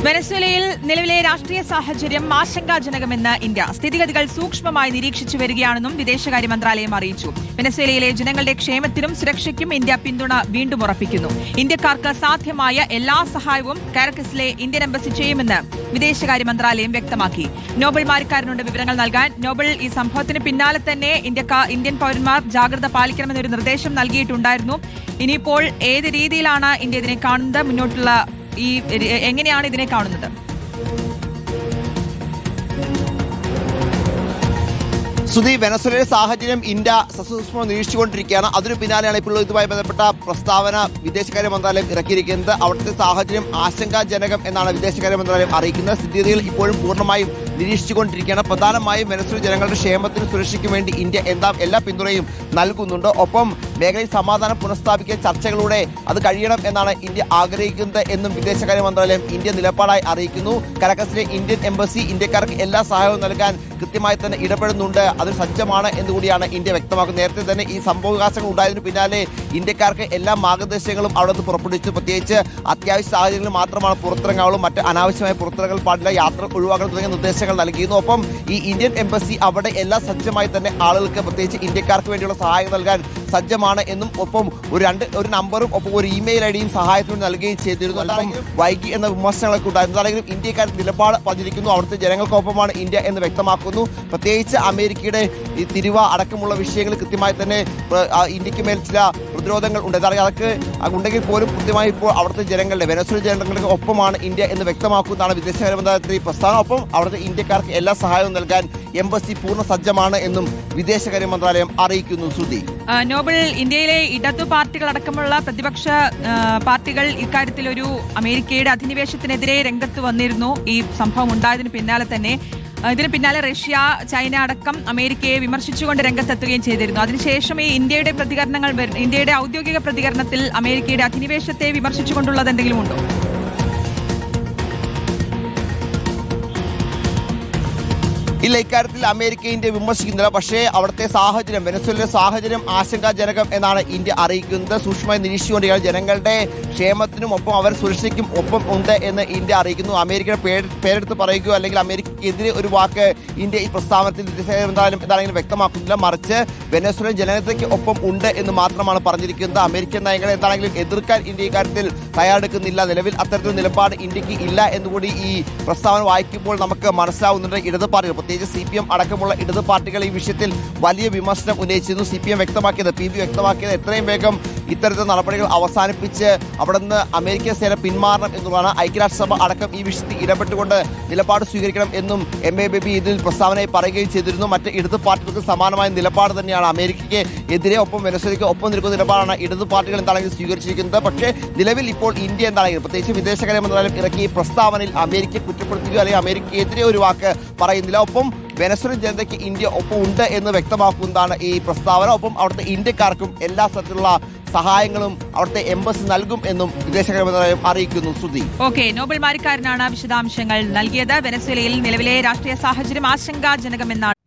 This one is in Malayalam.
വെനസ്വേലയിൽ നിലവിലെ രാഷ്ട്രീയ സാഹചര്യം ആശങ്കാജനകമെന്ന് ഇന്ത്യ സ്ഥിതിഗതികൾ സൂക്ഷ്മമായി നിരീക്ഷിച്ചു വരികയാണെന്നും വിദേശകാര്യ മന്ത്രാലയം അറിയിച്ചു. വെനസ്വേലയിലെ ജനങ്ങളുടെ ക്ഷേമത്തിനും സുരക്ഷയ്ക്കും ഇന്ത്യ പിന്തുണ വീണ്ടും ഉറപ്പിക്കുന്നു. ഇന്ത്യക്കാർക്ക് സാധ്യമായ എല്ലാ സഹായവും കാരക്കസിലെ ഇന്ത്യൻ എംബസി ചെയ്യുമെന്ന് വിദേശകാര്യ മന്ത്രാലയം വ്യക്തമാക്കി. നോബൽ മാരിക്കാരനുണ്ട് വിവരങ്ങൾ നൽകാൻ. നോബൽ, ഈ സംഭവത്തിന് പിന്നാലെ തന്നെ ഇന്ത്യൻ പൌരന്മാർ ജാഗ്രത പാലിക്കണമെന്നൊരു നിർദ്ദേശം നൽകിയിട്ടുണ്ടായിരുന്നു. ഇനിയിപ്പോൾ ഏത് രീതിയിലാണ് ഇന്ത്യ ഇതിനെ കാണുന്നത്? മുന്നോട്ടുള്ള എങ്ങനെയാണ് ഇതിനെ കാണുന്നത്? സുധി, വെനസ്വേലയുടെ സാഹചര്യം ഇന്ത്യ സസൂക്ഷ്മം നിരീക്ഷിച്ചുകൊണ്ടിരിക്കുകയാണ്. അതിനു പിന്നാലെയാണ് ഇപ്പോൾ ഇതുമായി ബന്ധപ്പെട്ട പ്രസ്താവന വിദേശകാര്യ മന്ത്രാലയം ഇറക്കിയിരിക്കുന്നത്. അവിടുത്തെ സാഹചര്യം ആശങ്കാജനകം എന്നാണ് വിദേശകാര്യ മന്ത്രാലയം അറിയിക്കുന്നത്. സ്ഥിതിഗതികൾ ഇപ്പോഴും പൂർണ്ണമായും നിരീക്ഷിച്ചുകൊണ്ടിരിക്കുകയാണ്. പ്രധാനമായും വെനസ്വേല ജനങ്ങളുടെ ക്ഷേമത്തിനും സുരക്ഷയ്ക്കും വേണ്ടി ഇന്ത്യ എല്ലാ പിന്തുണയും നൽകുന്നുണ്ട്. ഒപ്പം മേഖലയിൽ സമാധാനം പുനഃസ്ഥാപിക്കാൻ ചർച്ചകളിലൂടെ അത് കഴിയണം എന്നാണ് ഇന്ത്യ ആഗ്രഹിക്കുന്നത് എന്നും വിദേശകാര്യ മന്ത്രാലയം ഇന്ത്യ നിലപാടായി അറിയിക്കുന്നു. കരക്കസിലെ ഇന്ത്യൻ എംബസി ഇന്ത്യക്കാർക്ക് എല്ലാ സഹായവും നൽകാൻ കൃത്യമായി തന്നെ ഇടപെടുന്നുണ്ട്, അതിന് സജ്ജമാണ് എന്നുകൂടിയാണ് ഇന്ത്യ വ്യക്തമാക്കുന്നത്. നേരത്തെ തന്നെ ഈ സംഭവവികാസങ്ങൾ ഉണ്ടായതിനു പിന്നാലെ ഇന്ത്യക്കാർക്ക് എല്ലാ മാർഗനിർദ്ദേശങ്ങളും അവിടെ നിന്ന് പുറപ്പെടുവിച്ചു. പ്രത്യേകിച്ച് അത്യാവശ്യ സാഹചര്യങ്ങളിൽ മാത്രമാണ് പുറത്തിറങ്ങാവുള്ളൂ, മറ്റ് അനാവശ്യമായ പുറത്തിറങ്ങൽ പാടില്ല, യാത്ര ഒഴിവാക്കണം തുടങ്ങിയ നിർദ്ദേശങ്ങൾ നൽകിയിരുന്നു. ഒപ്പം ഈ ഇന്ത്യൻ എംബസി അവിടെ എല്ലാം സജ്ജമായി തന്നെ ആളുകൾക്ക്, പ്രത്യേകിച്ച് ഇന്ത്യക്കാർക്ക് വേണ്ടിയുള്ള സഹായം നൽകാൻ സജ്ജമാണ് എന്നും ഒപ്പം ഒരു നമ്പറും ഒപ്പം ഒരു ഇമെയിൽ ഐഡിയും സഹായത്തിന് നൽകുകയും ചെയ്തിരുന്നു. അല്പം വൈകി എന്ന വിമർശനങ്ങളൊക്കെ ഉണ്ടായിരുന്നു. അല്ലെങ്കിലും ഇന്ത്യക്കാർ നിലപാട് പറഞ്ഞിരിക്കുന്നു, അവിടുത്തെ ജനങ്ങൾക്കൊപ്പമാണ് ഇന്ത്യ എന്ന് വ്യക്തമാക്കുന്നു. പ്രത്യേകിച്ച് അമേരിക്കയുടെ ഈ തിരുവ അടക്കമുള്ള വിഷയങ്ങൾ കൃത്യമായി തന്നെ ഇന്ത്യക്ക് മേൽ ചില പ്രതിരോധങ്ങൾ ഉണ്ട്. അതൊക്കെ ഉണ്ടെങ്കിൽ പോലും കൃത്യമായി ഇപ്പോൾ അവിടുത്തെ ജനങ്ങളുടെ, വെനസ്വേല ജനങ്ങളുടെ ഒപ്പമാണ് ഇന്ത്യ എന്ന് വ്യക്തമാക്കുന്നതാണ് വിദേശകാര്യ മന്ത്രാലയത്തിന്റെ ഈ പ്രസ്താവന. ഒപ്പം അവിടുത്തെ ഇന്ത്യക്കാർക്ക് എല്ലാ സഹായവും നൽകാൻ എംബസി പൂർണ്ണ സജ്ജമാണ് എന്നും വിദേശകാര്യ മന്ത്രാലയം അറിയിക്കുന്നു. ശ്രുതി, നോബൽ, ഇന്ത്യയിലെ ഇടതു പാർട്ടികൾ അടക്കമുള്ള പ്രതിപക്ഷ പാർട്ടികൾ ഇക്കാര്യത്തിൽ ഒരു അമേരിക്കയുടെ അധിനിവേശത്തിനെതിരെ രംഗത്ത് വന്നിരുന്നു. ഈ സംഭവം ഉണ്ടായതിനു പിന്നാലെ തന്നെ ഇതിന് പിന്നാലെ റഷ്യ, ചൈന അടക്കം അമേരിക്കയെ വിമർശിച്ചുകൊണ്ട് രംഗത്തെത്തുകയും ചെയ്തിരുന്നു. അതിനുശേഷം ഈ ഇന്ത്യയുടെ ഔദ്യോഗിക പ്രതികരണത്തിൽ അമേരിക്കയുടെ അധിനിവേശത്തെ വിമർശിച്ചുകൊണ്ടുള്ളത് എന്തെങ്കിലും ഉണ്ടോ? ഇല്ല, ഇക്കാര്യത്തിൽ അമേരിക്ക ഇന്ത്യ വിമർശിക്കുന്നില്ല. പക്ഷേ അവിടുത്തെ സാഹചര്യം, വെനസ്വേലയുടെ സാഹചര്യം ആശങ്കാജനകം എന്നാണ് ഇന്ത്യ അറിയിക്കുന്നത്. സൂക്ഷ്മമായി നിരീക്ഷിച്ചുകൊണ്ടിരിക്കുകയാണ്. ജനങ്ങളുടെ ക്ഷേമത്തിനും ഒപ്പം അവർ സുരക്ഷയ്ക്കും ഒപ്പം ഉണ്ട് എന്ന് ഇന്ത്യ അറിയിക്കുന്നു. അമേരിക്കയുടെ പേരെടുത്ത് പറയുകയോ അല്ലെങ്കിൽ അമേരിക്കയ്ക്കെതിരെ ഒരു വാക്ക് ഇന്ത്യ ഈ പ്രസ്താവനത്തിൽ വിദേശകാര്യ മന്ത്രാലയം എന്താണെങ്കിലും വ്യക്തമാക്കുന്നില്ല. മറിച്ച് വെനസ്വേലൻ ജനതയ്ക്ക് ഒപ്പം ഉണ്ട് എന്ന് മാത്രമാണ് പറഞ്ഞിരിക്കുന്നത്. അമേരിക്കൻ നയങ്ങളെ എന്താണെങ്കിലും എതിർക്കാൻ ഇന്ത്യ ഇക്കാര്യത്തിൽ തയ്യാറെടുക്കുന്നില്ല. നിലവിൽ അത്തരത്തിലുള്ള നിലപാട് ഇന്ത്യക്ക് ഇല്ല എന്നുകൂടി ഈ പ്രസ്താവന വായിക്കുമ്പോൾ നമുക്ക് മനസ്സിലാവുന്നുണ്ട്. ഇടത് പാർട്ടികൾ, പ്രത്യേകിച്ച് CPM അടക്കമുള്ള ഇടത് പാർട്ടികൾ ഈ വിഷയത്തിൽ വലിയ വിമർശനം ഉന്നയിച്ചിരുന്നു. PB വ്യക്തമാക്കിയത് എത്രയും വേഗം ഇത്തരത്തിലുള്ള നടപടികൾ അവസാനിപ്പിച്ച് അവിടെ നിന്ന് അമേരിക്കൻ സേന പിന്മാറണം എന്നുള്ളതാണ്. ഐക്യരാഷ്ട്രസഭ അടക്കം ഈ വിഷയത്തിൽ ഇടപെട്ടുകൊണ്ട് നിലപാട് സ്വീകരിക്കണം എന്നും MABB ഇതിൽ പ്രസ്താവനയായി പറയുകയും ചെയ്തിരുന്നു. മറ്റ് ഇടത് പാർട്ടികൾക്ക് സമാനമായ നിലപാട് തന്നെയാണ് അമേരിക്കയ്ക്ക് എതിരെ ഒപ്പം വെനസ്വേലയ്ക്ക് ഒപ്പം നിൽക്കുന്ന നിലപാടാണ് ഇടത് പാർട്ടികൾ എന്താണെങ്കിലും സ്വീകരിച്ചിരിക്കുന്നത്. പക്ഷേ നിലവിൽ ഇപ്പോൾ ഇന്ത്യ എന്താണെങ്കിലും, പ്രത്യേകിച്ച് വിദേശകാര്യ മന്ത്രാലയം ഇറക്കിയ പ്രസ്താവനയിൽ അമേരിക്കയെ കുറ്റപ്പെടുത്തുകയോ അല്ലെങ്കിൽ അമേരിക്കയ്ക്കെതിരെ ഒരു വാക്ക് പറയുന്നില്ല. ഒപ്പം വെനസ്വേലൻ ജനതയ്ക്ക് ഇന്ത്യ ഒപ്പം ഉണ്ട് എന്ന് വ്യക്തമാക്കുന്നതാണ് ഈ പ്രസ്താവന. ഒപ്പം അവിടുത്തെ ഇന്ത്യക്കാർക്കും എല്ലാ തരത്തിലുള്ള സഹായങ്ങളും അവിടുത്തെ എംബസി നൽകും എന്നും വിദേശകാര്യ മന്ത്രാലയം അറിയിക്കുന്നു. ശ്രുതി, ഓക്കെ, നോബൽ മാരിക്കാരനാണ് വിശദാംശങ്ങൾ നൽകിയത്. വെനസ്വേലയിൽ നിലവിലെ രാഷ്ട്രീയ സാഹചര്യം ആശങ്കാജനകമെന്നാണ്